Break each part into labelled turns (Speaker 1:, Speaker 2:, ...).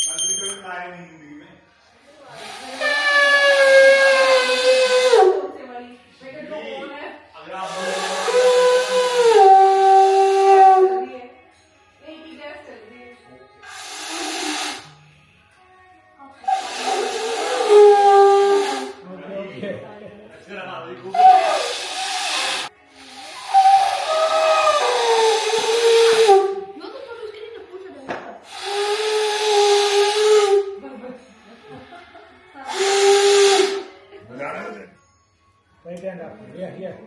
Speaker 1: मंत्री कभी लाए नहीं जिंदगी में। अगर आप
Speaker 2: Right hand up. Here.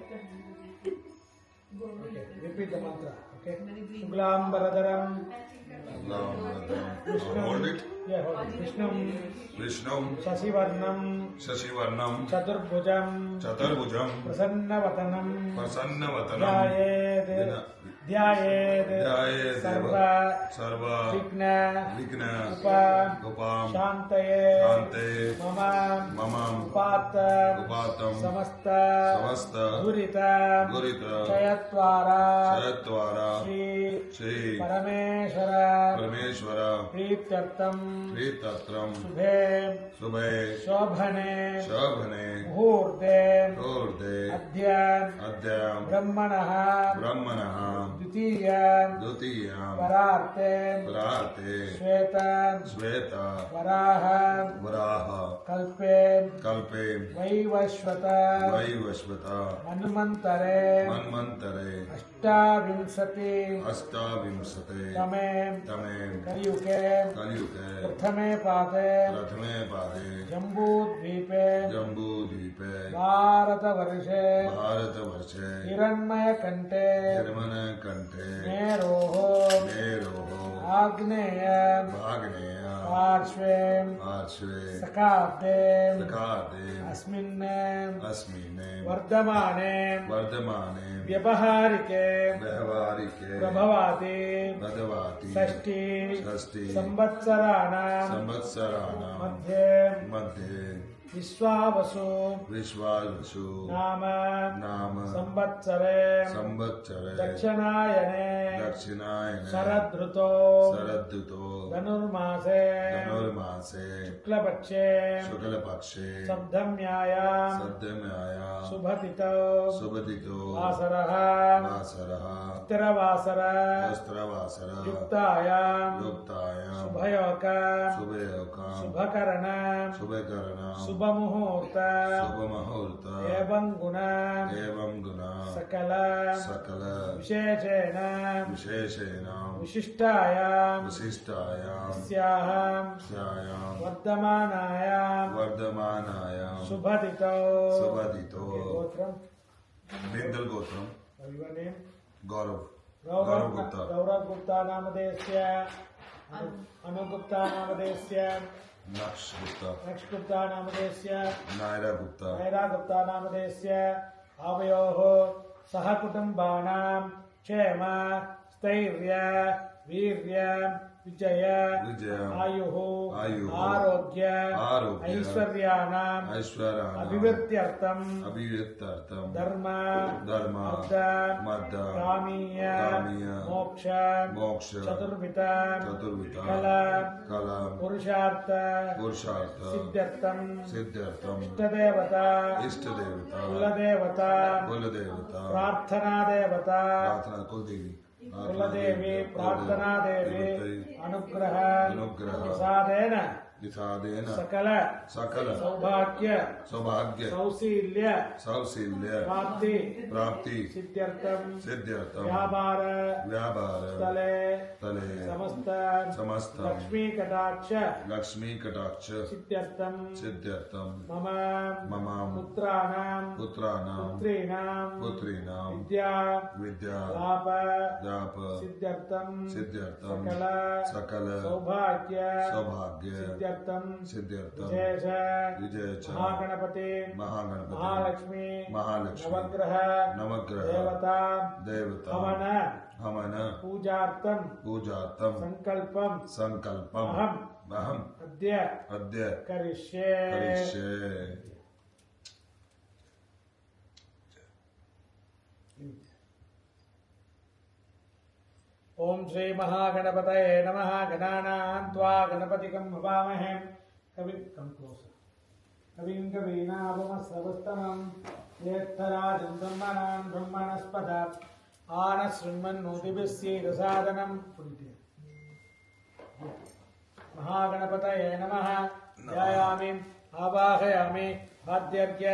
Speaker 2: Okay. Repeat the mantra. Okay. Shuklam Baradaram.
Speaker 3: Hold it.
Speaker 2: Yeah, hold it.
Speaker 3: Vishnu.
Speaker 2: Shasivarnam. Chaturbhujam. Prasannavathanam. Dhyayed. Sarva. Vigna. Upam. Shantaye. Mamam. Upatam. Samasta. Gurita. Chayatvara. Shri. Parameshwara. Prityartam. Subhe. Shobhane. Muhurte. Adhyam. Brahmanaha. Dutiyam. Pararte. Shveta. Varaha. Kalpe. Vaivashvata. Manvantare. Ashtavinsati. Tame. Kalyuke. Prathame pade. Jambudvipe. Bharatavarshe. Hiranmaya kante. Meroho. Agneya. Parshve. Sakate. Asminne. Vardhamane. Vyabaharike. Prabhavati. Sashti. Samvatsaranam. Madhye. Vishwavasu. Nama. Samvatsare. Dakshinayane. Sharadruto. Dhanurmase. Shuklapakshe. Sabdhamyayam. Subhatito. Vasaraha. Uttaravasara. Yuktayam. Subhayoka. Subhakarana. Subhamuhurta. Evam guna. Sakala. Visheshena. Vishishtayam. Syaham. Vardhamanayam. Subhatito. Gotram.
Speaker 3: Bindal Gotram.
Speaker 2: Your name?
Speaker 3: Gaurav Gupta.
Speaker 2: Gaurav Gupta Namadesya. Anu Gupta Namadesya.
Speaker 3: Naksh
Speaker 2: Gupta Namadesya.
Speaker 3: Naira Gupta
Speaker 2: Namadesya. Avayoho Sahakutambanam Chema Stairya Virya Vijaya Ayuhu Arogya Aishwaryanam Abhivirtyartam Dharma Madda Kamiya Moksha Chaturvita Kala Purushartha Siddhartam Ishtadevata Kuladevata Prarthana Devata Kuladevi Prarthana Devi Anugraha Prasadena Sakala Saubhagya Sausilya Prapti Siddhartam Vyabhara Stale Samasta Lakshmi Kataksha Siddhartam Mama Putranam Putrinam Vidya Lapa Siddhartam Sakala Saubhagya Siddhartam Vijaycha Mahaganapati Mahalakshmi Navagraha Devata Hamana Pujartam Sankalpam Aham Adya Karishye ओम श्री महागणपतये नमः। गणानां त्वा गणपतिं हवामहे कविं कवीनाभमस्रवस्तमं ज्येष्ठराजं ब्रह्मणस्पद आनशृण्वन्नोतिभिस्सीदसादनं महागणपतये नमः। ध्यायामि आवाहयामि आद्यर्घ्य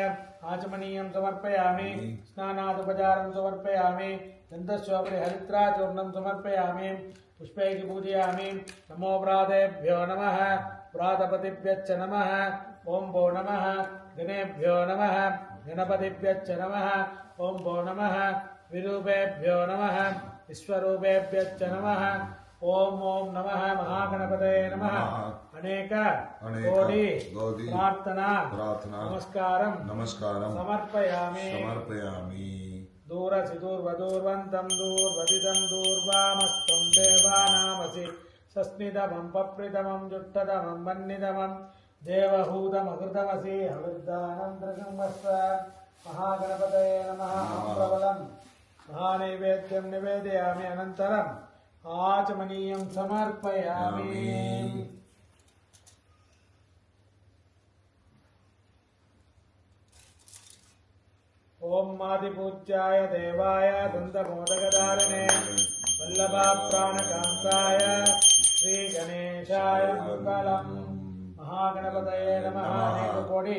Speaker 2: आचमनीयं समर्पयामि स्नानादुपचारं समर्पयामि गन्धस्वपरि हरिद्राचूर्णं समर्पयामि पुष्पैः पूजयामि। नमो व्रातेभ्यो नमः व्रातपतिभ्यश्च नमः। ओं भो नमः गणेभ्यो नमः गणपतिभ्यश्च नमः। ओं भो नमः विरूपेभ्यो नमः विश्वरूपेभ्यश्च नमः। ओम ओम नमः महागणपतये नमः। अनेक कोटि प्रार्थना नमस्कारं समर्पयामि। दूरसि दूर्वदूर्वन्तं दूर्वदिदं दूर्वामस्तं देवानामसि सस्मितमं पप्रितमं जुष्टतमं वह्नितमं देवहूतमकृतमसि हविर्दानन्द्रसंवत्स। महागणपतये नमः। प्रबलं महानैवेद्यं निवेदयामि अनन्तरम् आचमनीयं समर्पयामि। ओम आदिपूज्याय देवाय दन्तमोदकधारिणे वल्लभाप्राणकान्ताय श्रीगणेशाय मङ्गलम्। महागणपतये नमः। अनेककोटि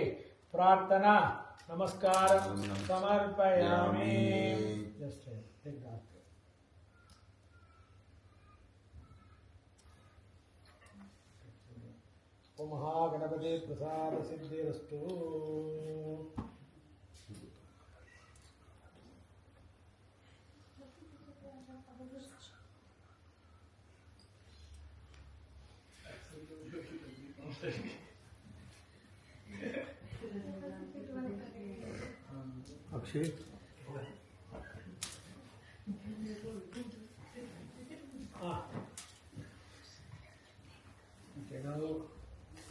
Speaker 2: प्रार्थना नमस्कारं समर्पयामि। ओम महागणपति प्रसाद Siddhirastu. Akshay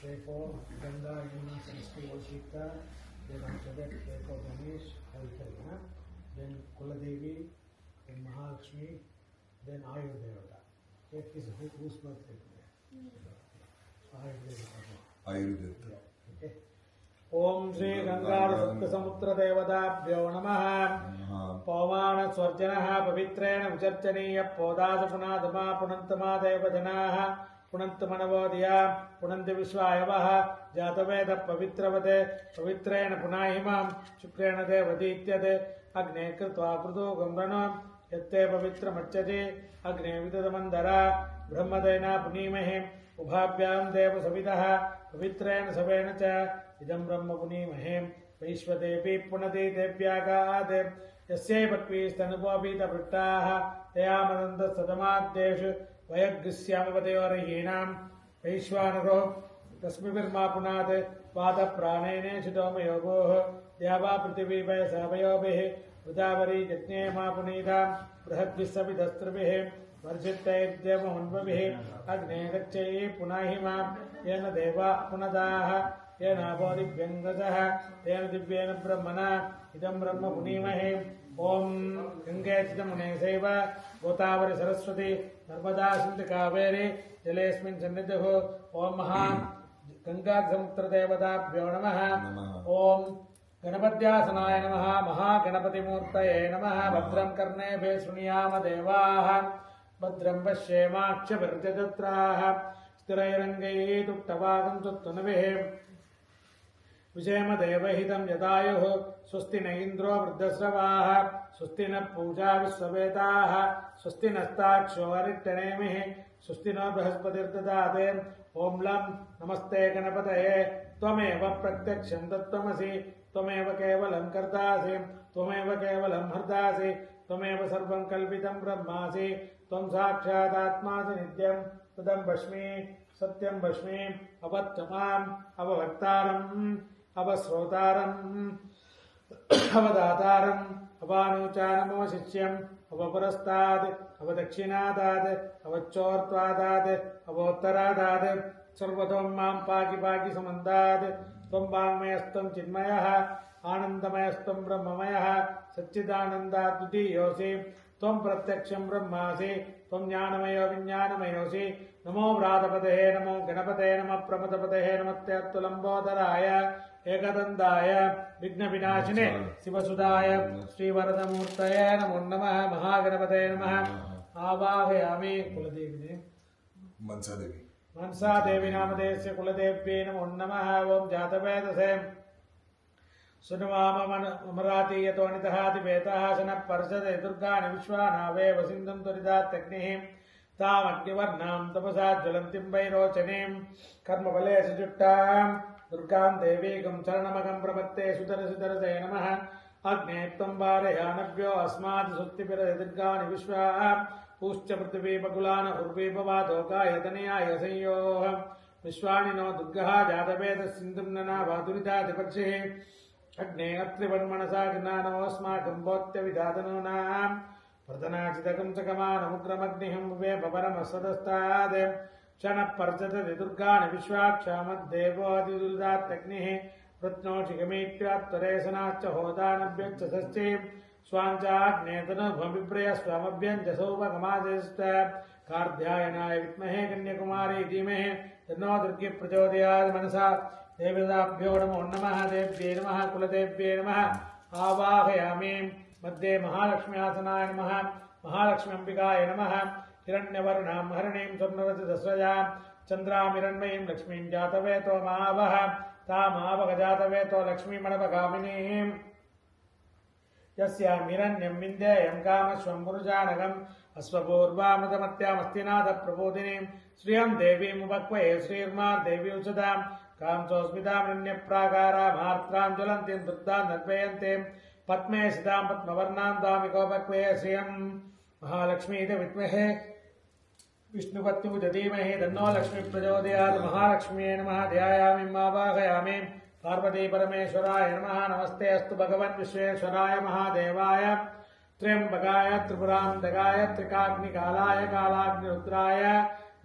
Speaker 2: pray for Ganga, Yamuna, Saraswati, Shikta. Then after that, pray for Ganesh, Haritha. Then Kuladevi, then Mahalakshmi, then Ayurveda. That is whose birthday today? Ayurveda. Okay. Om Shri Ganga Samutra Devadabhyo Namaha. Pavana Swarjanaha Pavitreణ Vicharchaniya Podasa Punadama Punantama Devajanaha पुनन्तमनवोदया पुनन्ति विश्वायवः जातवेद पवित्रवते पवित्रेण पुनाहिमां शुक्रेण देवदीत्यते अग्ने कृत्वा पृथो गम्रणो यत्ते पवित्रमच्यते अग्ने विदधमन्दरा ब्रह्मदेना पुनीमहे उभाभ्यां देवसवितः पवित्रेण seven च इदं ब्रह्म पुनीमहे वैश्वदेवी पुनति देव्यागात् यस्यै पक्वीस्तनुपोपीतपृष्टाः तया मदन्तस्तदमाद्येषु वयग्स्यामपदयोरहीणां वैश्वानरो तस्मिभिर्मा पुनात् पादप्राणेन शितोमयोगोः द्यावा पृथिवी वै सावयोभिः उदावरी यज्ञे मा पुनीता बृहद्भिः सविधस्त्रिभिः वर्षितैर्देवमन्वभिः अग्ने गच्छै पुनाहिमा येन देवा पुनदाः येनाभोदिभ्यङ्गजः तेन दिव्येन ब्रह्मणा इदं ब्रह्म पुनीमहे। ओम गंगे चिदमुने सैव गोदावरी सरस्वती नर्मदा सिंधु कावेरी जलेस्मिन् सन्निधिः। ओम महा गंगा समुद्र देवताभ्यो नमः। ओम गणपत्यासनाय नमः। महागणपतिमूर्तये नमः। भद्रं कर्णेभिः शृणुयाम देवाः भद्रं पश्येमाक्षभिर्यजत्राः स्थिरैरङ्गैः तुष्टवागं सुत्तनुभिः विषेम देवहितं यदायुः स्वस्ति न इंद्रो वृद्धस्रवाः स्वस्ति न पूजा विश्ववेदाः स्वस्ति नस्ताक्षो अरिष्टनेमिः स्वस्ति नो बृहस्पतिर्दधाते। ओं लं नमस्ते गणपतये त्वमेव प्रत्यक्षं तत्त्वमसि त्वमेव केवलं कर्तासि त्वमेव केवलं हर्तासि त्वमेव सर्वं कल्पितं ब्रह्मासि त्वं साक्षादात्मासि नित्यं तदं भस्मि सत्यं भस्मि अवत्तमाम् अवभक्तारम् अवश्रोतारम् अवदातारम् अवानुचानमवशिष्यम् अवपुरस्ताद् अवदक्षिणादाद् अवच्चोर्त्वादाद् अवोत्तरादाद् सर्वतो मां पाकि पाकि समन्ताद् त्वं वाङ्मयस्त्वं चिन्मयः आनन्दमयस्त्वं ब्रह्ममयः सच्चिदानन्दाद्वितीयोऽसि त्वं प्रत्यक्षं ब्रह्मासि त्वं ज्ञानमयो विज्ञानमयोसि नमो व्रातपते नमो गणपते नमः प्रमदपते नमस्तेऽस्तुलम्बोदराय एकदन्ताय विघ्नविनाशिने शिवसुधाय श्रीवरदमूर्तये नमो नमः महागणपते नमः आवाहयामि कुलदेवी
Speaker 3: मनसा देवी
Speaker 2: मनसा देवी नामधेयस्य कुलदेव्यै नमो नमः ओम जातवेदसे सुनवामराति यतोनितहातिवेतः सनः पर्षदे दुर्गाणि विश्वानावे वसिन्धुं त्वरितात्यग्निः तामग्निवर्णां तपसा ज्वलन्तीं वैरोचनीं कर्मफले सुजुट्टां दुर्गां देवीकं शरणमहं प्रपत्ते सुतरसुतरसे नमः अग्ने त्वं वारयानभ्यो अस्मात् सुत्तिभिर्दुर्गाणि विश्वा पूश्च पृथिवी बकुलान उर्वी भवादोकायतनयाय संयोः विश्वाणि नो दुर्गः जातवेदः सिन्धुं नना वातुरिताधिपक्षिः अग्ने अत्रिवर्मणसा ज्ञानमोऽस्माकं बोत्यविधातनूनां प्रतनाचितकं च कमानमुग्रमग्निहं वे पवरमसदस्तात् क्षणः पर्जतति दुर्गाणि विश्वाक्षामद्देवोऽतिदुरितात्यग्निः प्रत्नोषिकमीट्यात्तरेशनाच्च होदानभ्यच्च षष्ठीं स्वाञ्चाग्नेतनुभ्यभिप्रय स्वमभ्यञ्जसौपगमादेष्ट कार्ध्यायनाय विद्महे कन्याकुमारी धीमहि तन्नो दुर्गे प्रचोदयात् मनसा देवताभ्यो नमो नमः देव्यै नमः कुलदेव्यै नमः आवाहयामि मध्ये महालक्ष्म्यासनाय नमः महालक्ष्मी अंबिकाय नमः हिरण्यवर्णां हरिणीं स्वर्णरजतस्रजां चन्द्रामिरण्मयीं लक्ष्मीं जातवेतो मावह तामावह जातवेतो लक्ष्मीमणपगामिनीं यस्यां हिरण्यं विन्देयं कामश्वं पुरुषानगम् अश्वपूर्वामृतमत्यामस्तिनाथप्रबोधिनीं श्रियं देवीमुपक्वये श्रीर्मा देवी उषदां कांसोऽस्मितामृण्यप्राकारामार्त्रां ज्वलन्तीं दुग्धां निर्भयन्तीं पद्मे सितां पद्मवर्णां दामिकोपक्वये श्रियं महालक्ष्मीति विद्महे विष्णुपत्युज धीमहि तन्नो लक्ष्मी प्रचोदयात् महालक्ष्म्यै नमः ध्यायामि आवाहयामि पार्वती परमेश्वराय नमः नमस्ते अस्तु भगवन् विश्वेश्वराय महादेवाय त्र्यंबकाय त्रिपुरान्तकाय त्रिकाग्निकालाय कालाग्निरुद्राय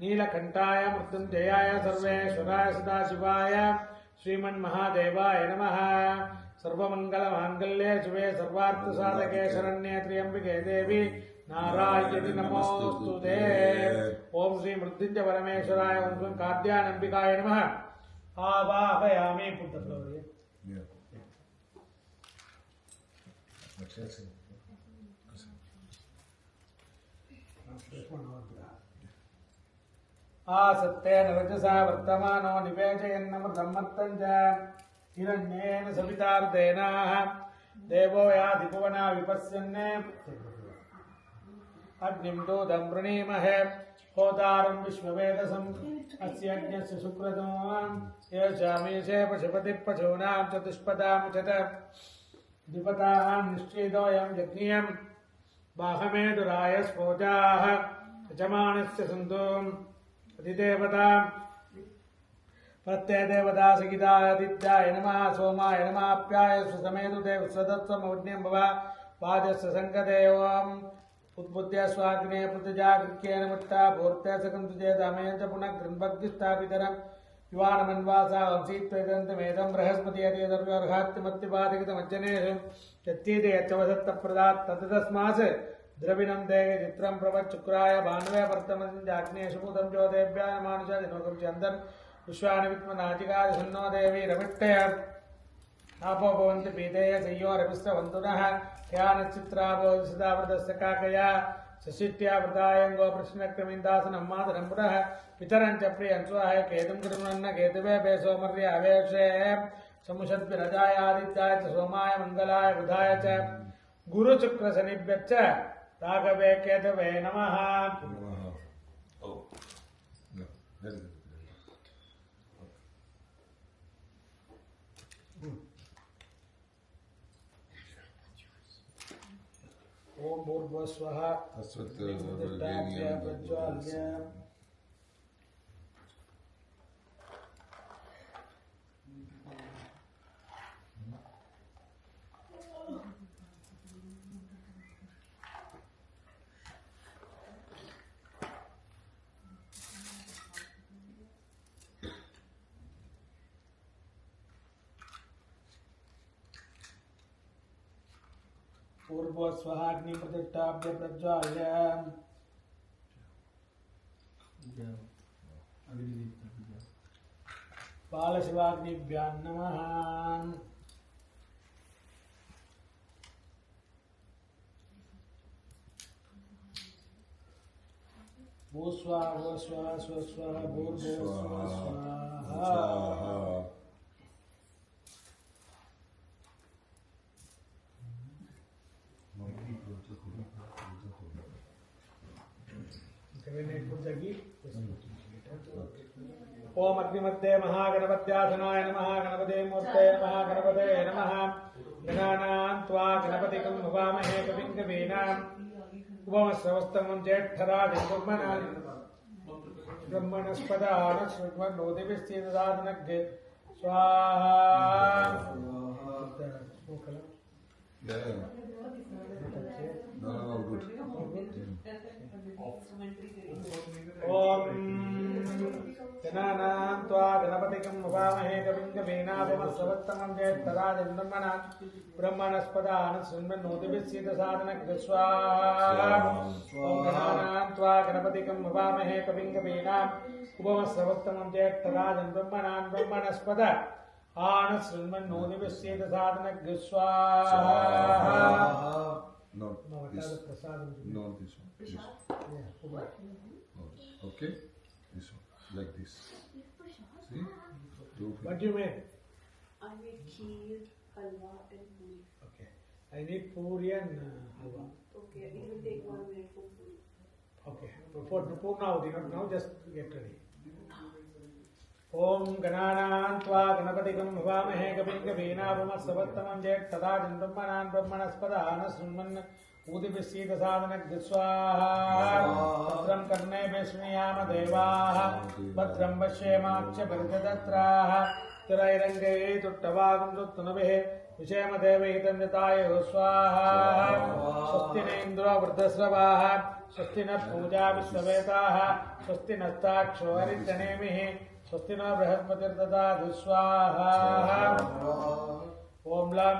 Speaker 2: नीलकण्ठाय मृत्युञ्जयाय सर्वेश्वराय सदाशिवाय श्रीमन्महादेवाय नमः सर्वमङ्गलमाङ्गल्ये शिवे सर्वार्थसाधके शरण्ये त्र्यम्बिके देवी नारायणि नमोस्तुते ओम श्री मृत्युंजय परमेश्वराय ओम श्री कार्त्यानंबिकाय नमः आवाहयामि आसत्तेन रजसा वर्तमानो निवेशयन्नमृतमर्तं च हिरण्येन सवितार्देन देवो याधिभुवना विपश्यन्ने अग्निं दूतं वृणीमहे होतारं विश्ववेदसम् अस्य यज्ञस्य सुक्रतों येषामीशे पशुपतिः पशूनां चतुष्पदामुचत द्विपदां निश्चितोऽयं यज्ञियं बाहमेदुराय स्फोजाः यजमानस्य सन्तुम् अधिदेवता प्रत्ययदेवता सगितादित्याय नमः सोमाय नमाप्याय सुसमेतुते सदत्वमवज्ञं भव वाजस्य सङ्गदेवम् उद्बुद्ध्य स्वाग्ने पृथजागृह्येन मुट्टा भूर्त्या सकन्तुजे दामयं च पुनः गृह्णभक्तिस्थापितरं युवानमन्वासा वंशीत्वेदन्तमेदं बृहस्पति यदर्हात्यमत्तिपादिकतमज्जनेषु यत्तीते यच्चवसत्तप्रदात् ततस्मास् द्रविणं देहे चित्रं प्रवच्चुक्राय भानुवे वर्तमञ्जाग्नेषु भूतं ज्योतेभ्याय मानुषादिनोकं चन्दन् विश्वानि विद्मनाजिकादिसन्नो देवी रविट्टय आपो भवन्ति पीतेय संयोरभिस्तवन्तुनः ध्यानचित्रावोदिसदावृतस्य काकया सशिट्या वृतायङ्गो प्रश्नक्रमिन्दासनं मातरं पुनः पितरं च प्रियं स्वाह केतुं कृण्वन्न केतुवे पे सोमर्य अवेक्षे समुषद्भिरजायादित्याय च सोमाय मङ्गलाय बुधाय च गुरुशुक्रशनिभ्यश्च राघवे केतवे नमः ओम भूर्भुवस्वः तत्सवितुर्वरेण्यं प्रज्वाल्य पूर्वस्वहाग्निप्रतिष्ठाप्य प्रज्वाल्य बालशिवाग्निभ्यां नमः। भूस्वाहा भूस्वाहा स्वस्वाहा भूर्भुवः स्वाहा। ओम अग्निमध्ये महागणपत्यासनाय नमः। गणपते मूर्ते नमः। गणपते नमः। गणानां त्वा गणपतिं हवामहे कविं कवीनाम् उपमश्रवस्तमं ज्येष्ठराजं ब्रह्मणस्पदानश्रुण्वन्नोतिभिश्चेदसादनग्गे स्वाहा। ओम गणानां त्वा गणपतिं हवामहे कविं कवीनामुपमश्रवस्तमं ज्येष्ठराजं ब्रह्मणस्पदानश्रुण्वन्नोतिभिश्चेदसादनग्गे स्वाहा। ओम गणानां त्वा गणपतिं हवामहे कविं कवीनाम् उपमश्रवस्तमं ज्येष्ठराजं ब्रह्मणस्पद आनशृण्वन्नोतिभिश्चेदसादनग्गे स्वाहा।
Speaker 3: No, this one. This one. Okay? This one. Like this. See?
Speaker 2: What do you make?
Speaker 4: I made kheer, halwa and puri.
Speaker 2: Okay. I need puri and halwa.
Speaker 4: Okay, it will take 1 minute for puri.
Speaker 2: Okay. For Purnavati, not now, just get ready. ओम गणानां त्वा गणपतिं हवामहे कविं कवीनामुपमश्रवस्तमं ज्येष्ठराजं ब्रह्मणस्पदानशृण्वन् ऊदिभिश्चेदसादनग्गे स्वाहा। भद्रं कर्णेभिः शृणुयाम देवाः भद्रं पश्येमाक्षभिर्यजत्राः स्थिरैरङ्गैः तुट्टवागुंसुत्तनुभिः विषेम देवहितं यतायुः स्वाहा। स्वस्ति न इन्द्रो वृद्धश्रवाः स्वस्ति नः पूजा विश्ववेदाः स्वस्ति नस्ताक्षो हरितनेमिः स्वस्ति नो बृहस्पतिर्ददातु स्वाहा। ओम लम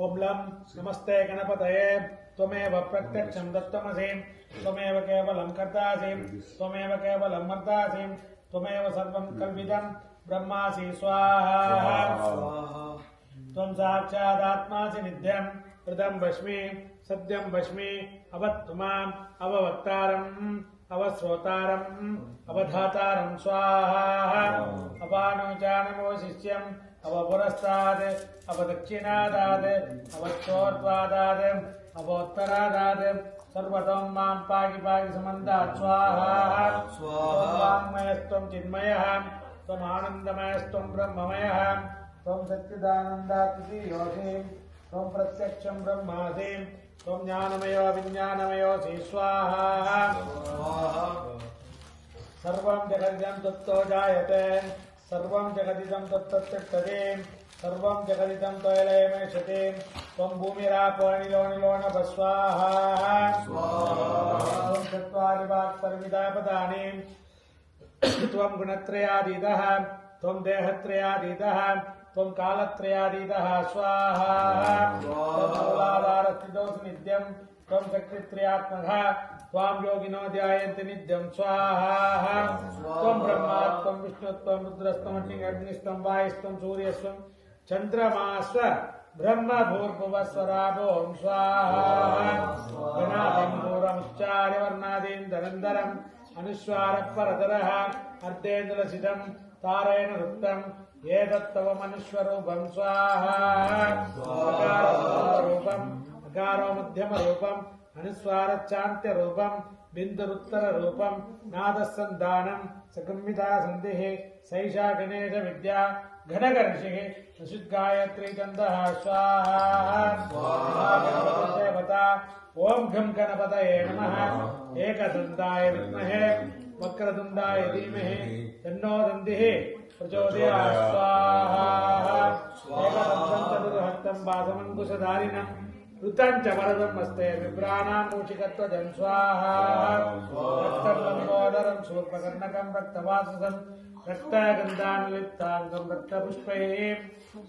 Speaker 2: ओम लम नमस्ते गणपतये त्वमेव प्रत्यक्षं दत्तमसि त्वमेव केवलं कर्तासि त्वमेव केवलं मर्तासि त्वमेव सर्वं कल्पितं ब्रह्मासि स्वाहा। त्वं साक्षादात्मासि नित्यं हृदं वश्मि सद्यं वश्मि अवत्तुमाम् अववक्तारम् अवश्रोतारम् अवधातारं स्वाहा। अपानोचानमो शिष्यम् अवपुरस्ताद् अवदक्षिणादाद् अवच्छोर्ध्वादाद् अवोत्तरादाद् सर्वतो मां पाहि पाहि समन्तात् स्वाहा। त्वं वाङ्मयस्त्वं चिन्मयः त्वम् आनन्दमयस्त्वं ब्रह्ममयः त्वं सच्चिदानन्दात्मयोऽसि त्वं प्रत्यक्षं ब्रह्मासि त्वं ज्ञानमयो विज्ञानमयोऽसि स्वाहा। सर्वं जगदिदं तत्तो जायते सर्वं जगदिदं तत्तत्तिष्ठति सर्वं जगदिदं त्वयलयमेषति त्वं भूमिरापो निलो निलो नभः स्वाहा। त्वं चत्वारि वाक्परिमिता पदानि त्वं गुणत्रयातीतः त्वं देहत्रयातीतः त्वं कालत्रयातीतः स्वाहा। त्वं मूलाधारस्थितोऽसि नित्यं त्वं शक्तित्रयात्मकः त्वां योगिनो ध्यायन्ति नित्यं स्वाहा। त्वं ब्रह्मा त्वं विष्णु त्वं रुद्रस्त्वं अग्निस्त्वं वायुस्त्वं सूर्यस्त्वं चन्द्रमास्व ब्रह्म भूर्भुवस्वराभों स्वाहा। गणादिं पूर्वमुच्चार्य वर्णादिं धनन्दरम् अनुस्वारपरतरः अर्धेन्दुलसितं तारेण वृत्तम् एतत्तव मनुष्यरूपं स्वाहा। अकारोरूपम् अकारो मध्यमरूपम् अनुस्वारच्चान्त्यरूपम् बिन्दुरुत्तररूपम् नादसन्धानम् सगम्मिता सन्धिः सैषा गणेश विद्या घनगर्षिः प्रसिद्धायत्री छन्दः स्वाहा। देवता ओम घं गणपतये नमः। एकदन्ताय विद्महे वक्रतुण्डाय धीमहि तन्नो दन्तिः प्रचोदयात् स्वाहा। एकदन्तं चतुर्हस्तं वासमङ्कुशधारिणं ऋतञ्च वरदमस्ते विभ्राणां मूषिकत्वजं स्वाहा रक्तं लम्बोदरं शूर्पकर्णकं रक्तवाससं रक्तगन्धानुलिप्ताङ्गं रक्तपुष्पैः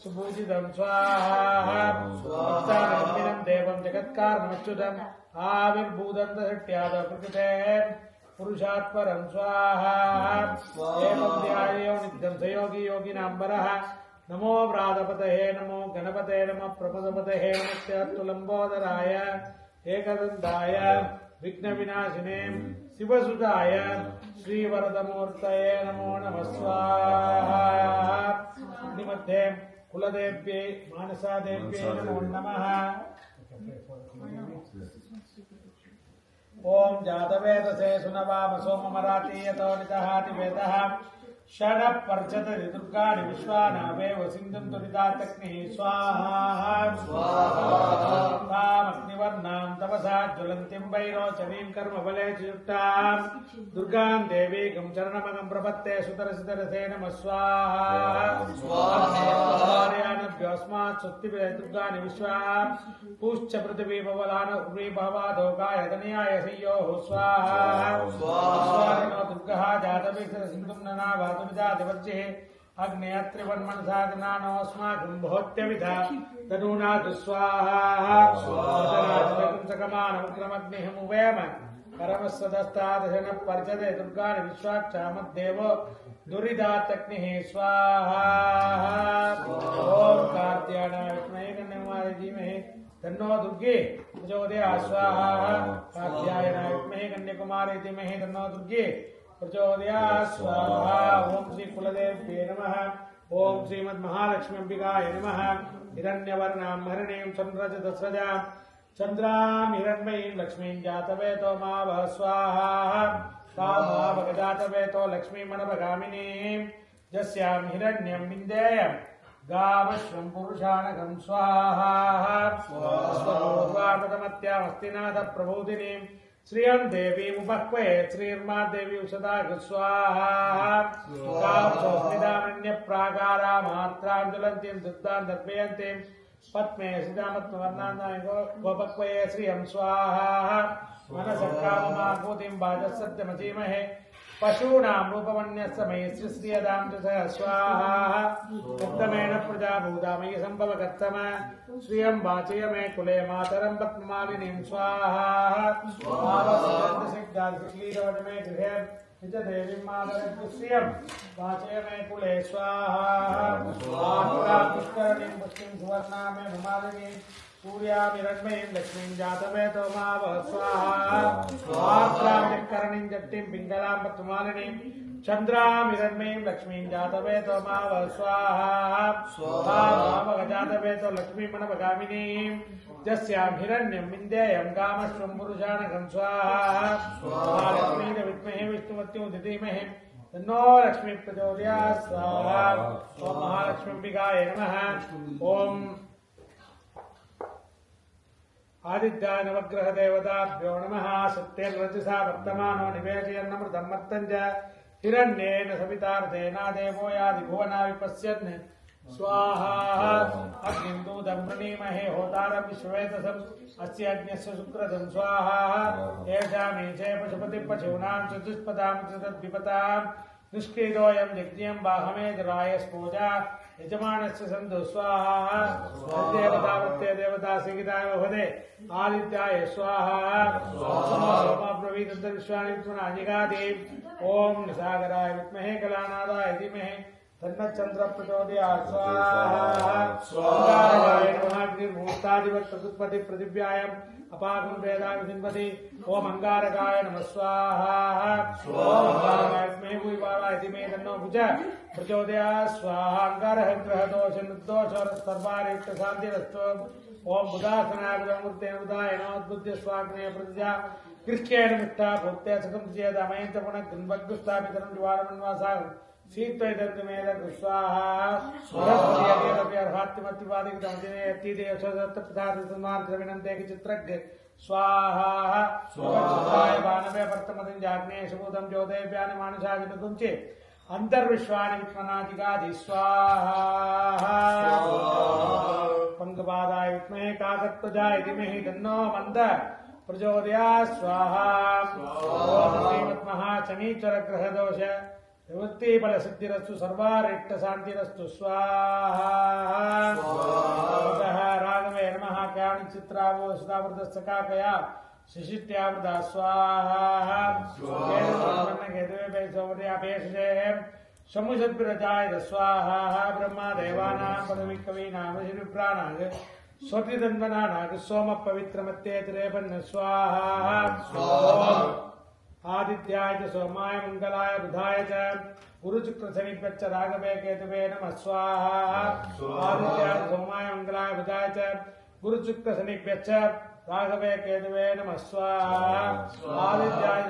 Speaker 2: सुपूजितं स्वाहा रक्तानन्दिनं देवं जगत्कारणमच्युतम् आविर्भूतं दशट्याद प्रकृते पुरुषात् परं स्वाहा एवं ध्यायो नित्यं स योगी योगिनाम्बरः नमो व्रातपतये नमो गणपते नमः प्रपदपतये नमस्ते लंबोदराय एकदन्ताय विघ्नविनाशिने शिवसुताय श्रीवरदमूर्तये नमो नमः स्वाहा निमध्ये कुलदेव्यै मानसादेव्यै नमो नमः ओम जातवेदसे सुनवाम सोममरातीयतो निदहाति वेदः षड पर्चत दुर्गाणि विश्वानावेव सिन्धुं दुरितातग्निः स्वाहा तामग्निवर्णां तपसा ज्वलन्तीं वैरोचनीं कर्मबले युक्तां दुर्गां देवीं चरणमगं प्रपत्ते सुतरसितरसे नमः स्वाहाभ्योऽस्मात् सुत्तिभिः दुर्गाणि विश्वा पुश्च पृथिवी भवलान उर्वी भवादोगाय धन्याय संयोः स्वाहा स्वाहानो दुर्गः जातवेद सिन्धुं ननावा विदादिवर्जे अग्नेयत्रिवन्मनसा गणानोऽस्माकं भोत्यविधा तनूनातु स्वाहा सकमानमुग्रमग्निहमुवेम परमस्वदस्तादशनः पर्जते दुर्गाणि विश्वाक्षामद्देवो दुरिदातग्निः स्वाहा ॐ कार्त्यायनाय विद्महे गण्यकुमारी धीमहि तन्नो दुर्गे प्रचोदयात् स्वाहा कार्त्यायनाय विद्महे गण्यकुमारी धीमहि तन्नो दुर्गे प्रचोदयात् स्वाहा ओम श्री कुलदेव्ये नमः ओम श्रीमद्महालक्ष्म्यम्बिकाय नमः हिरण्यवर्णां हरिणीं चन्द्रजदस्रजां चन्द्रां हिरण्मयीं लक्ष्मीं जातवेतो मावः स्वाहा तामावगजातवेतो लक्ष्मीमनभगामिनीं यस्यां हिरण्यं विन्देयं गामश्वं पुरुषाणकं स्वाहा स्वरूपामस्तिनाथ प्रबोधिनीं श्रियं देवी उपह्वये श्रीर्मा देवी उषदा स्वाहा कामसोस्मिदामन्य प्राकारामार्त्रां ज्वलन्तीं दुग्धां दर्पयन्तीं पद्मे सिदामत्वर्णान्दाय गोपह्वये श्रियं स्वाहा मनसः काममाकूतिं वाजसत्यमसीमहे पशूनां रूपमन्यस्मये श्रीयदां च स्वाहा उत्तमेन प्रजाभूतामयि सम्भवकर्तम श्रियं वाचय मे कुले मातरं पद्ममालिनीं स्वाहा मे गृहे निजदेवीं मातरं श्रियं वाचय मे कुले स्वाहा पुष्करणीं पुष्टिं सुवर्णां मे भूमालिनीं सूर्यामिरण्मयीं लक्ष्मीं जातवेतो मावः स्वाहा करणीं जट्टिं पिङ्गलां पद्ममालिनीं चन्द्रामिरण्मयीं लक्ष्मीं जातवेतो मावः स्वाहा जातवेतो लक्ष्मीमनभगामिनीं यस्यां हिरण्यं विन्देयं कामश्वं पुरुषाणकं स्वाहा लक्ष्मीं विद्महे विष्णुमत्युं धीमहि तन्नो लक्ष्मी प्रचोदयात् स्वाहा ओम महालक्ष्म्यम्बिकाय नमः ओम आदित्याय नवग्रह देवताभ्यो नमः सत्यर्वचसा वर्तमानो निवेशयन्नमृतं मत्तञ्च हिरण्येन सवितार्धेन देवो यादि भुवना विपश्यन् स्वाहा अग्निं दूतं वृणीमहे होतारं विश्वेतसम् अस्य अग्न्यस्य शुक्रदं स्वाहा येषामीशे पशुपतिः पशूनां चतुष्पदां चतुर्विपतां निष्क्रीडोऽयं यज्ञं बाहमेजराय स्पूजा यजमानस्य सन्धु स्वाहा देवतावत्ते देवता सिगिताय भवते आदित्याय स्वाहा सोमब्रवीतन्तर्विश्वानि विश्वनाजिगादि ओम निसागराय विद्महे कलानादाय धीमहि तन्नचन्द्र प्रचोदयात् स्वाहा निर्मूर्तादिवत्प्रकृत्पति पृथिव्यायम् अपागं वेदाय विधिन्वति ओम अंगारकाय नमः स्वाहा ओम अंगारकाय विद्महे भूयिवाराय धीमहि तन्नो भुज प्रचोदयात् स्वाहा अंगारः ग्रहदोष निर्दोष सर्वारिक्त शान्तिरस्तु ओम बुधासनाय बुधमूर्ते बुधाय नमोद्बुद्ध्य स्वाग्नेय प्रतिजा कृष्येण मिष्टा भूत्या सकं चेदमयं च पुनः गन्वग्गुस्थापितं द्वारमन्वासागं शीत्वैदन्तमेद स्वाहा स्वाहा स्वाहा बाणवे वर्तमतिं जाग्ने सुबोधं ज्योतिर्व्यानि मानसाविदुं चे अंतर्विश्वानि विद्मनादिगादि स्वाहा पंगपादाय विद्महे काकत्वजाय धीमहि तन्नो मंद प्रचोदयात् स्वाहा ओम श्रीमद्महाशनीश्वर ग्रह दोष निवृत्ति फल सिद्धिरस्तु सर्वारिष्ट शांतिरस्तु स्वाहा राघवे नमः ज्ञान चित्रावो सुधावृतस्तकाकया शिशिट्यावृता स्वाहा शमुषद्विरजाय स्वाहा ब्रह्मा देवानां पदवी कवीनां ऋषिप्राणाग स्वतिदन्वनानाग सोम पवित्रमत्ते त्रेपन्न स्वाहा आदित्याय च सोमाय मंगलाय बुधाय च गुरुचुक्रशनिभ्यश्च राघवे केतवे नमः स्वाहा आदित्याय सोमाय मंगलाय बुधाय च गुरुचुक्रशनिभ्यश्च राघवे केतवे नमः स्वाहा आदित्याय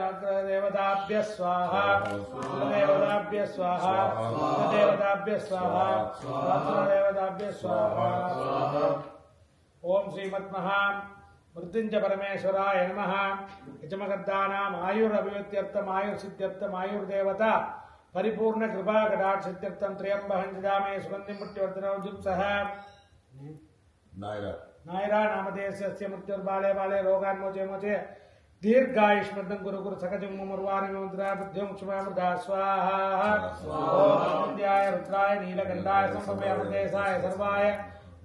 Speaker 2: देवताभ्यः स्वाहा देवताभ्यः स्वाहा देवताभ्यः स्वाहा देवताभ्यः स्वाहा ओम श्रीमद्महा मृत्युंजय परमेश्वराय नमः यजमगद्दानाम् आयुरभिवृद्ध्यर्थम् आयुर्सिद्ध्यर्थम् आयुर्देवता परिपूर्ण कृपा कटाक्षसिद्ध्यर्थम् त्र्यम्बकं जजामहे सुगन्धिं पुष्टिवर्धनं जुप्सः नायरा नामधेयस्य मृत्युर्बाले बाले रोगान् मोचे मोचे दीर्घायुष्मतं गुरु गुरु सकजं मुमुर्वाणि मुद्रा बुद्धिं क्षमामृता स्वाहा ओम विद्याय रुद्राय नीलकण्ठाय संभवे अमृतेशाय सर्वाय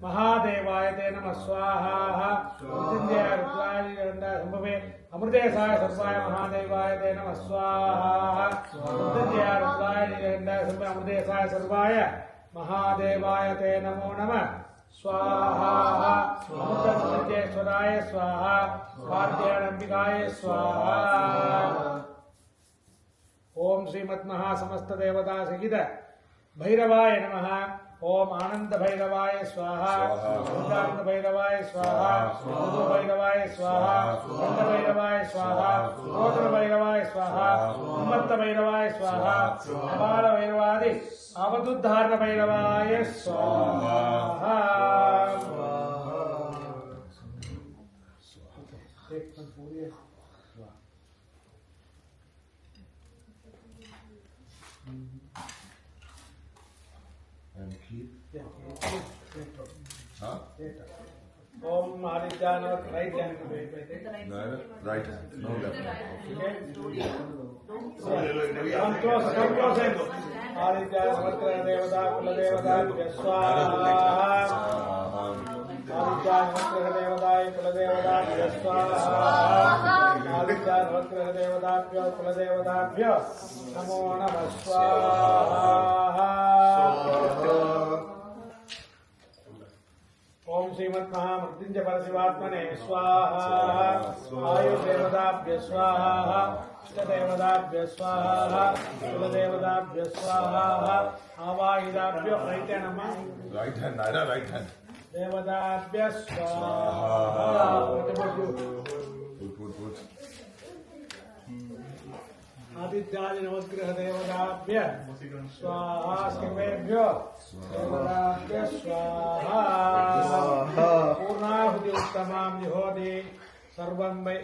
Speaker 2: महादेवाय ते नमः स्वाहा मृत्युंजय रुद्राय नीलकण्ठाय संभवे अमृतेशाय सर्वाय महादेवाय ते नमः स्वाहा मृत्युंजय रुद्राय नीलकण्ठाय संभवे अमृतेशाय सर्वाय महादेवाय ते नमो नमः स्वाहा अमृतेश्वराय स्वाहा कात्यायनाम्बिकाय स्वाहा ओम श्रीमद्महा समस्त देवता सहित भैरवाय नमः ओम आनंद भैरवाय स्वाहा आनंद भैरवाय स्वाहा मधु भैरवाय स्वाहा गंध भैरवाय स्वाहा रोदन भैरवाय स्वाहा उन्मत्त भैरवाय स्वाहा अपार भैरवादि अवधुद्धारण भैरवाय स्वाहा
Speaker 3: And keep. Huh?
Speaker 2: ओम आदित्यान right hand
Speaker 3: No, right hand. No left hand.
Speaker 2: come close आदित्यान समग्र देवता कुल देवता स्वाहा आदित्यान समग्र देवताय कुल देवता स्वाहा आदित्यान समग्र देवताभ्यो कुल देवताभ्यो नमो नमः स्वाहा ओम श्रीमद्महामृत्युंजय परशिवात्मने स्वाहा आयुर्देवताभ्य स्वाहा इष्टदेवताभ्य स्वाहा कुलदेवताभ्य स्वाहा आवाहिताभ्यो राइट हैंड नमः
Speaker 3: Right hand, Naira, right hand.
Speaker 2: देवताभ्य स्वाहा
Speaker 3: Put.
Speaker 2: आदित्यादि नवग्रह देवताभ्य स्वाहा सर्वेभ्यो देवताभ्य स्वाहा पूर्णाहुति उत्तमां जुहोति सर्वं वै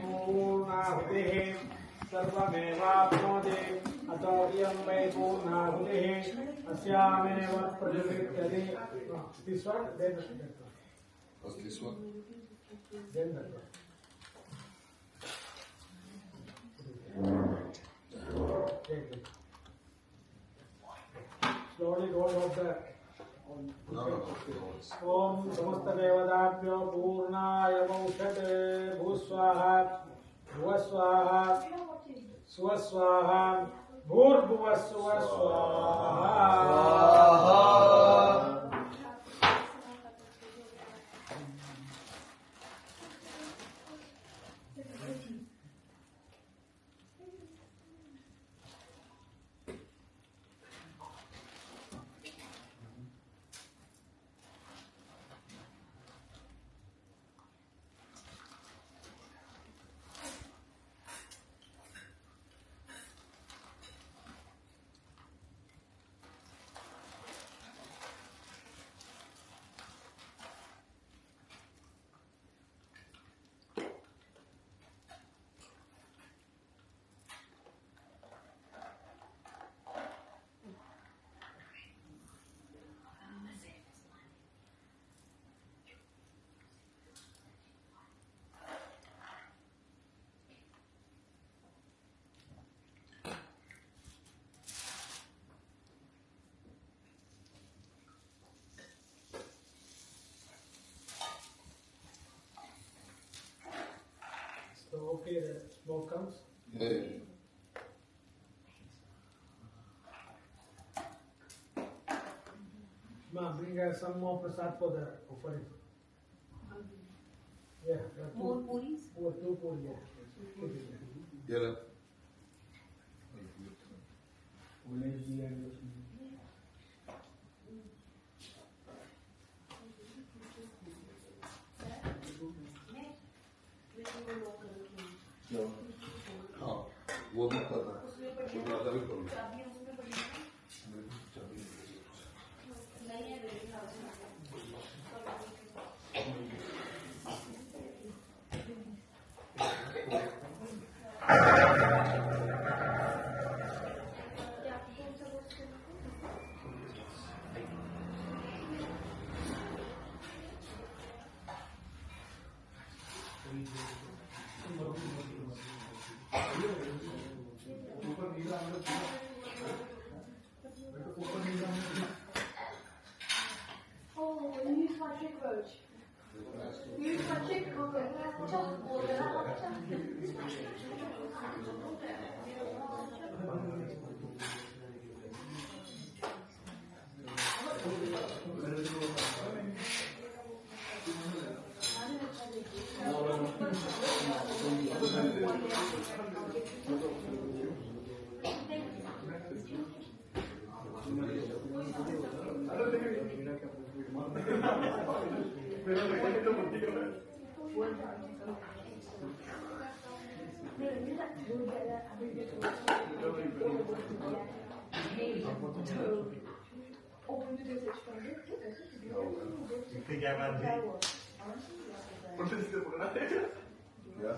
Speaker 2: पूर्णाहुतिः सर्वमेवाप्नोति अतो इयं वै पूर्णाहुतिः अस्यामेव प्रतिष्ठति this one then
Speaker 3: What's this one?
Speaker 2: then that one. Slowly go out there.
Speaker 3: No.
Speaker 2: ओम समस्त देवताभ्यो पूर्णाय वौषते भूस्वाहा भुवस्वाहा सुवस्वाहा भूर्भुवस्सुवस्वाहा Okay, the smoke comes.
Speaker 3: Yeah.
Speaker 2: Ma, bring some more prasad for the offering. Yeah, there are
Speaker 4: More
Speaker 2: two,
Speaker 4: puris?
Speaker 2: two puris. Yeah.
Speaker 3: Yeah. हाँ वो भी करना वो ज़्यादा भी करूँ
Speaker 4: Oh, you use my trick roach. You use my trick roach.
Speaker 1: क्या बात है
Speaker 3: Yeah.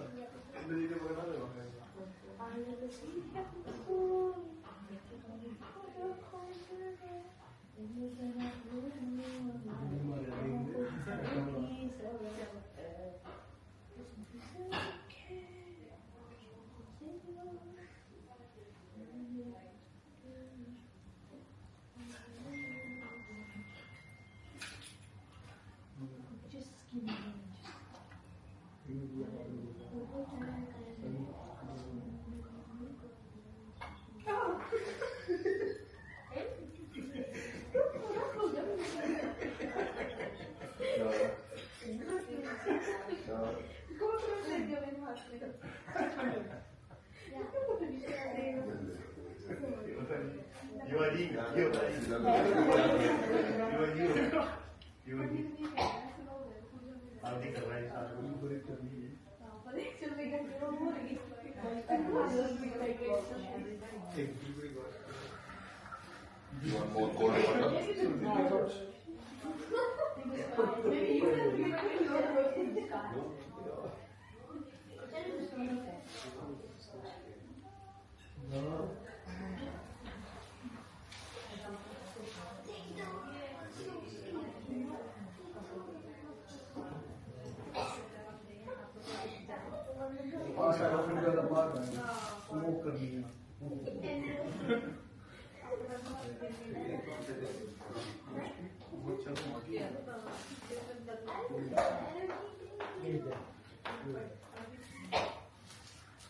Speaker 3: You want more cold water?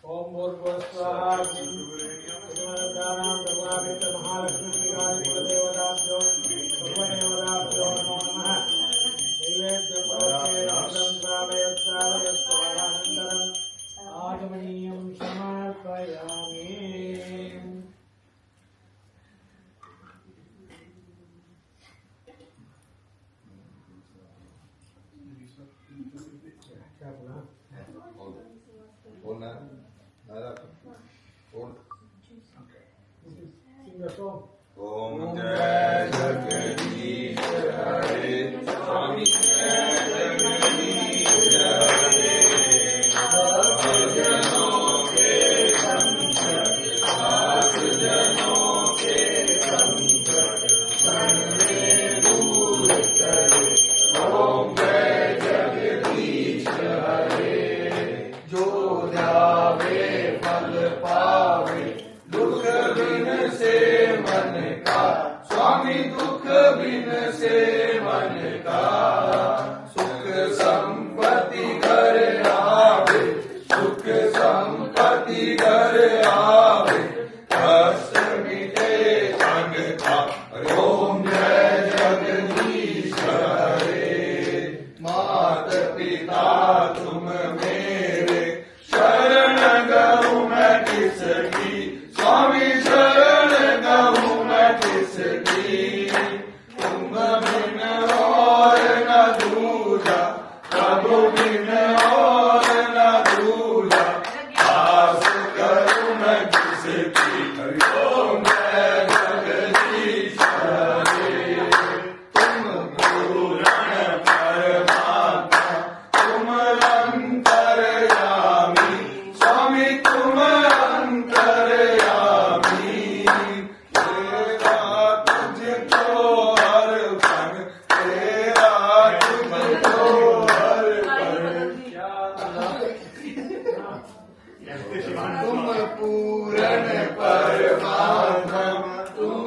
Speaker 2: ओम भूर्भुवस्वाहा महालक्ष्मी देवताभ्यो सर्वदेवताभ्यो नमो नमः नैवेद्यं स्वाहानन्तरम् आगमनीयं समर्पयामि
Speaker 3: Hold on. Hold.
Speaker 2: Sing the song.
Speaker 3: Om Jai Jagadish Hare Swami Jai Jagadish Hare Bhaktajanon ke sangat Bhaktajanon ke sangat Sange Dur Kare Om Jai Jagadish Hare जो ध्यावे फल पावे दुख बिन से मन मात पिता तुम मेरे, शरण गहूँ मैं किसकी, स्वामी शरण गहूँ मैं किसकी, तुम बिन और न दूजा, प्रभु बिन और न दूजा, आस करूँ मैं किसकी, ओम जय जगदीश हरे। तुम पूर्ण परमात्मा, तुम अंतर्यामी, स्वामी तुम अंतर्यामी, तेरा तुझको अर्पण, तेरा तुझको अर्पण, तुम पूर्ण परमात्मा, तुम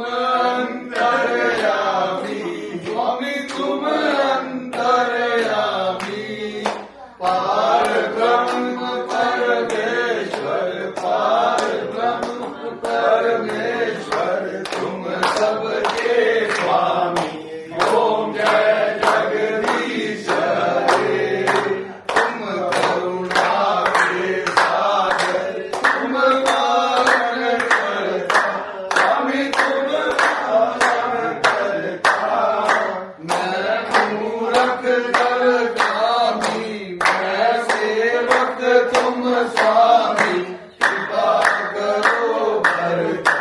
Speaker 3: अंतर्यामी, स्वामी तुम अंतर्यामी, पार ब्रह्म परमेश्वर, पार ब्रह्म परमेश्वर, तुम सबके स्वामी, ओम जय जगदीश हरे। तुम करुणा के सागर, तुम पालन करता, स्वामी तुम पालन करता, मैं मूरख दरगामी, मैं सेवक तुम स्वामी, कृपा करो भरता,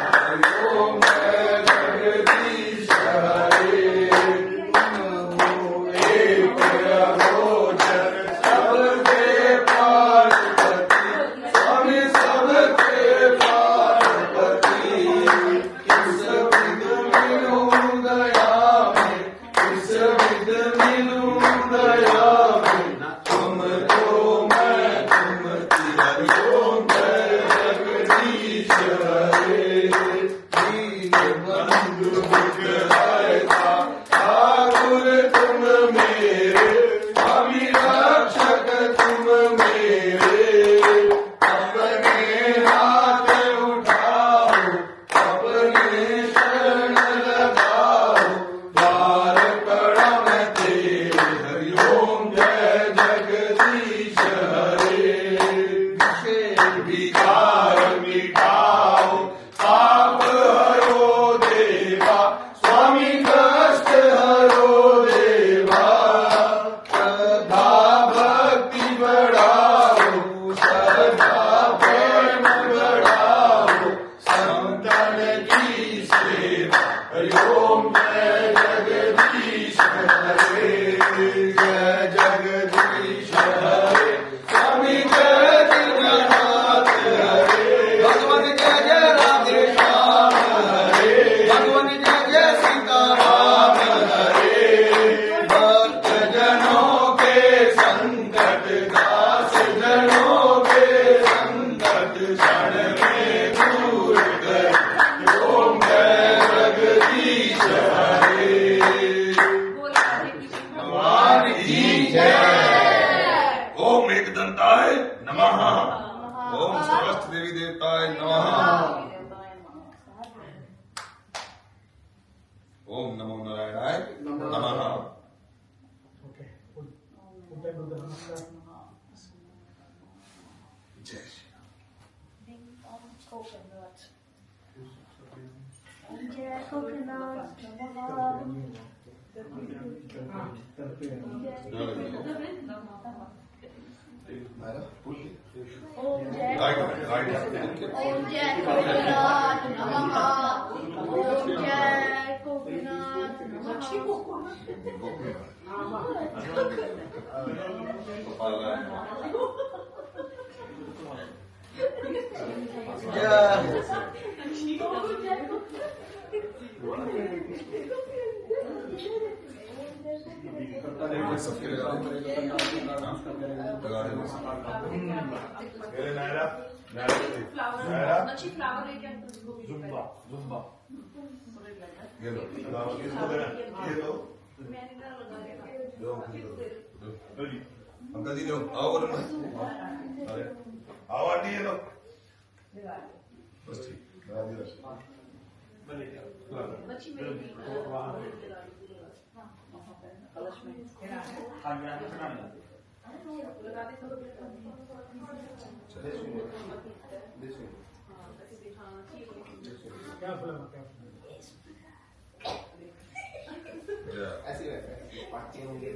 Speaker 3: ओम जय जगदीश हरे। तुम हो एक अगोचर, सबके पार्वती, स्वामी सबके पार्वती, किस विध मिलूं दया में, किस विध मिलूं दया में, तुम तो मैं तुम की, ओम जय जगदीश हरे। दीन बंधु दुख हरता, ठाकुर तुम मेरे, स्वामी रक्षक तुम मेरे, अपने हाथ उठाओ, अपने शरण लगाओ, द्वार पड़ा मैं तेरे, हरि ओम जय जगदीश हरे। विषय विकार मिटाओ, पाप हरो देवा, स्वामी कष्ट हरो देवा, श्रद्धा भक्ति बढ़ाओ, श्रद्धा प्रेम बढ़ाओ, संतन की सेवा, हरि ओम जय जगदीश हरे, जय जगदीश हरे, स्वामी जय जगन्नाथ हरे, भगवान जय जय राधे श्याम हरे, भगवान जय जय सीताराम हरे, भक्त जनों के संकट, दास जनों के संकट, क्षण में दूर कर, ओम जय जगदीश हरे। भगवान की जय। ओम एकदंताय नमः, ओम समस्त देवी देवताय नमः, ओम नमो नारायणाय नमः।
Speaker 2: Okay. Put them to the namaskar.
Speaker 3: जय Shri
Speaker 4: Om Jai Gopinath Namaha. Om Jai Gopinath
Speaker 3: सबके लगा
Speaker 1: नायरा
Speaker 4: अच्छी फ्लावर लेके
Speaker 1: जुम्बा जुम्बा
Speaker 3: ये लो
Speaker 1: इसको देना ये लो
Speaker 3: अंकल जी लो आओ बोलो
Speaker 1: अरे आओ आंटी ये लो
Speaker 3: बस ठीक
Speaker 4: अच्छी मेरी
Speaker 2: क्या बोला क्या
Speaker 3: Yeah.
Speaker 5: ऐसे पार्टी होंगे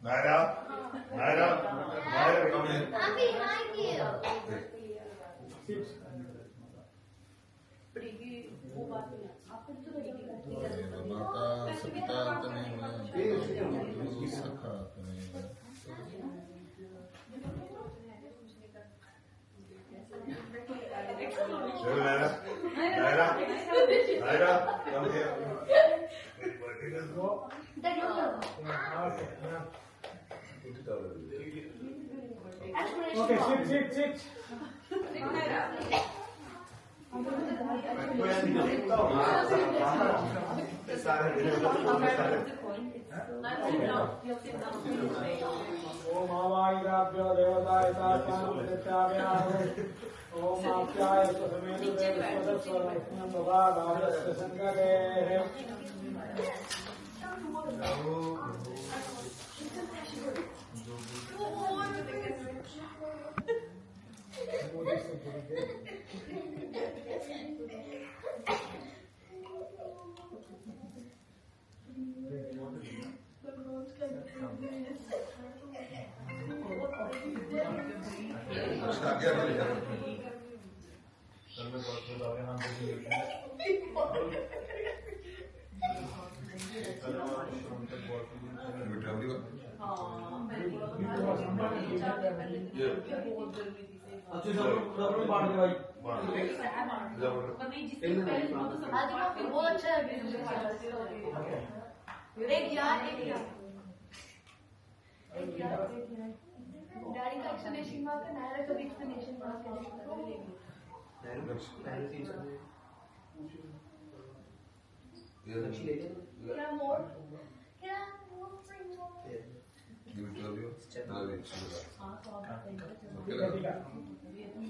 Speaker 1: Naira, Naira, Naira, come in.
Speaker 4: I'm behind you.
Speaker 3: माता सपिता तने सखा तने
Speaker 1: Naira, Naira, Naira, come here.
Speaker 4: Then you go.
Speaker 2: Okay, sit. ओम आवाहिराभ्यो देवताय तात्कानं प्रत्याव्याहे ओम आप्याय स्वसमेतु देवस्वदस्वरस्नं भवाभावस्य संगतेः
Speaker 4: बहुत अच्छा है एक यार डैडी का एक्सप्लेनेशन मार्क है नायरा का एक्सप्लेनेशन मार्क है क्या मोर
Speaker 3: Give it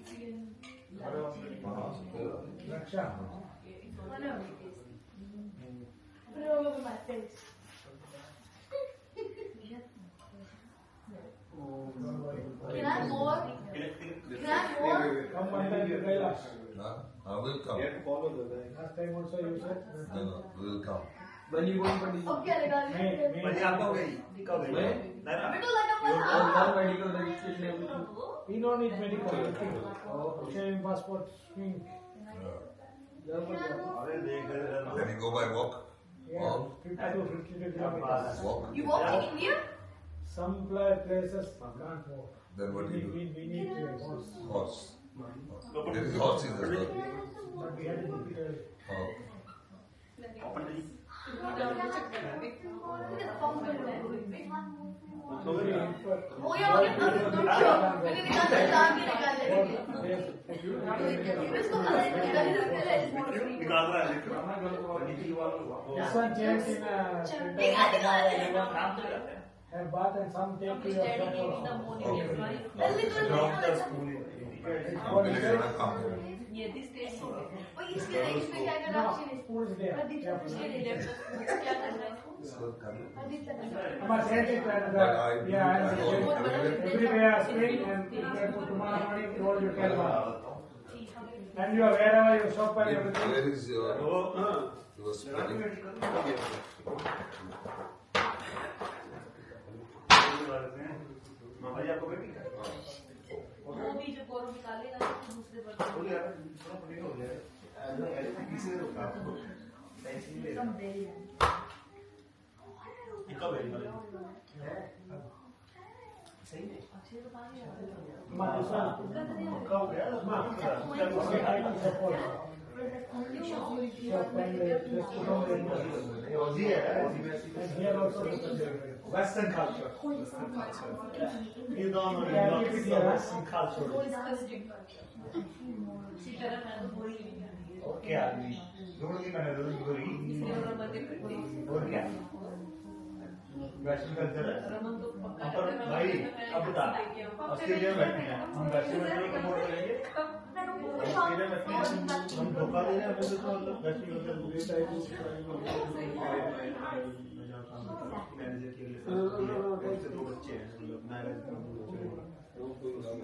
Speaker 3: to you.
Speaker 2: Raksha
Speaker 4: Can I more? Can I more?
Speaker 2: come one time to Kailash.
Speaker 3: I will come.
Speaker 2: Last time also you said
Speaker 3: No, we will come.
Speaker 5: When you going for the
Speaker 4: Okay, I got it. Because like I'm
Speaker 5: medical registration everything.
Speaker 2: we don't need medical. Sharing passport, screen.
Speaker 3: Can you go by walk?
Speaker 2: Yeah, 50 to 52 kilometers.
Speaker 3: Walk.
Speaker 4: You walk in India?
Speaker 2: Some places can't walk.
Speaker 3: Then what do you do?
Speaker 2: We need to horse.
Speaker 3: Horse. There is horses as well.
Speaker 2: But we had to book it.
Speaker 3: Oh.
Speaker 4: Oh yeah, मैंने निकाल इसको
Speaker 2: This one changed in a bath and some take to your
Speaker 4: इसमें क्या करना है
Speaker 2: Spoon is there.
Speaker 4: क्या करना है
Speaker 2: Everywhere spring and tomorrow morning you all you can bath. And you are wherever you shop and everything.
Speaker 3: Where is your spelling?
Speaker 6: वो भी जो कोरो निकालेगा दूसरे बर्तन
Speaker 5: सही है।
Speaker 6: अच्छे तो पानी आ रहा है।
Speaker 1: पक्का हो गया Aussie है Western culture. ये दोनों Western culture.
Speaker 6: इसी तरह मैं तो बोली नहीं है।
Speaker 1: ओके आदमी दोनों की मैंने दोनों की
Speaker 6: इसलिए रमन ने करती है।
Speaker 1: और क्या वेस्टर्न कल्चर है
Speaker 6: रमन तो पक्का
Speaker 1: पर भाई अब बता ऑस्ट्रेलिया में बैठे हैं हम वेस्टर्न कल्चर को प्रमोट करेंगे ऑस्ट्रेलिया में बैठे हैं हम धोखा दे रहे हैं हमें तो मतलब वेस्टर्न कल्चर पूरी टाइप मैनेजर के लिए दो बच्चे हैं मतलब मैरिज का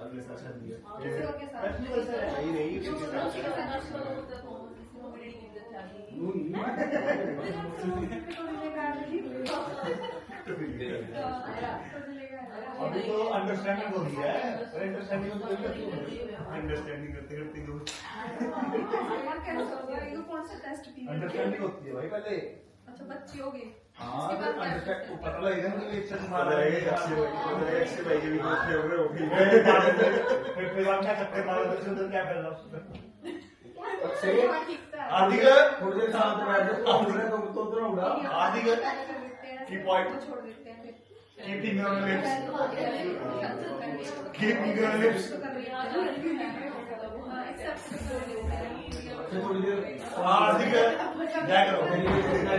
Speaker 1: अगले साल शादी है वेस्टर्न कल्चर है ही नहीं अभी तो अंडरस्टैंडिंग हो गई है अंडरस्टैंडिंग करते करते अंडरस्टैंडिंग होती है भाई पहले
Speaker 4: अच्छा बच्ची हो गई
Speaker 1: हाँ पता लगेगा कि इच्छा तुम्हारा है अच्छे भाई के भी कुछ फेवरेट हो गई फिर हम क्या करते हैं मारा तो उधर क्या कर रहा हूँ आदि का
Speaker 5: थोड़ी देर शांत बैठ जाओ तो उड़ा
Speaker 1: आदि का की पॉइंट
Speaker 4: छोड़ देते हैं
Speaker 1: keeping your lips keeping your lips
Speaker 5: थोड़ी देर
Speaker 1: आदि का क्या करो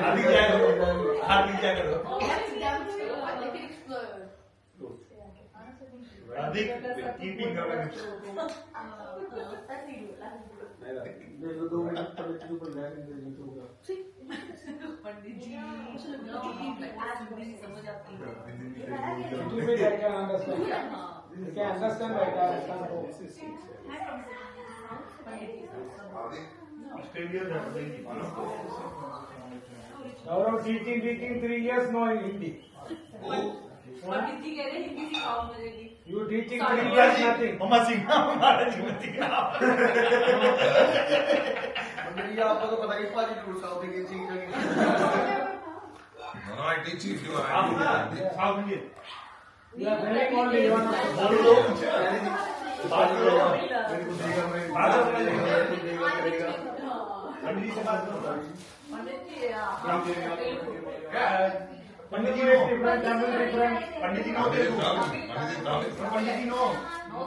Speaker 1: आदि क्या करो आदि क्या करो आदि कीपिंग योर लिप्स
Speaker 5: देखो 2 मिनट पंडित जी ऊपर बैठ के होगा
Speaker 6: पंडित जी समझ आती है।
Speaker 5: You may I can understand. You can understand I can understand.
Speaker 1: Australia में
Speaker 5: Now teaching 3 years no in Hindi.
Speaker 6: पंडित जी कह रहे हैं हिंदी सिखाओ मुझे की।
Speaker 5: You teaching 3 years nothing.
Speaker 1: मम्मा सिंह हमारा जीवन सिंह
Speaker 5: ये आपको तो पता ही पाजी टूट साउथ के चीज
Speaker 3: No, I teach you if you are.
Speaker 1: South Indian
Speaker 5: You are very only one of
Speaker 1: बोलो लोग बात करो मेरे को देगा मैं बात करेगा पंडित जी से बात करो
Speaker 6: पंडित जी
Speaker 1: पंडित जी नो डिफरेंट तमिल डिफरेंट पंडित जी नो पंडित जी नो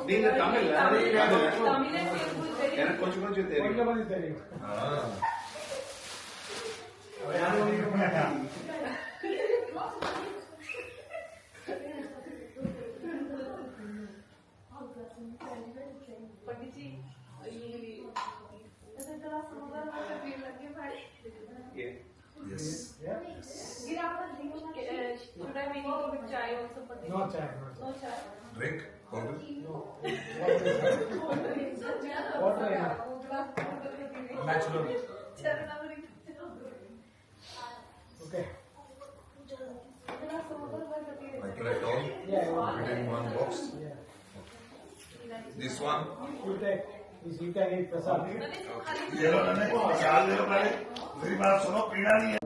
Speaker 7: ನೀನು ತಮಿಳ್
Speaker 6: तमिल है
Speaker 7: எனக்கு கொஞ்சம் கொஞ்சம் தெரியும்
Speaker 5: क्या बनी तेरी
Speaker 6: पंडित जी
Speaker 4: ऐसे थोड़ा समुद्र में से पीने लगे भाई
Speaker 3: Yes.
Speaker 4: गिरावट नहीं होना चाहिए
Speaker 6: should I make it with chai also Pandit
Speaker 5: No chai, no
Speaker 6: no chai
Speaker 3: Drink. Coffee.
Speaker 5: Water है
Speaker 3: Natural.
Speaker 5: Okay.
Speaker 3: Like that all.
Speaker 5: Yeah.
Speaker 3: Put it in one box.
Speaker 5: Yeah.
Speaker 3: This one.
Speaker 5: You take this. You can eat prasad.
Speaker 1: ये लो मैंने चाल ले लो पहले मेरी बात सुनो पीना नहीं है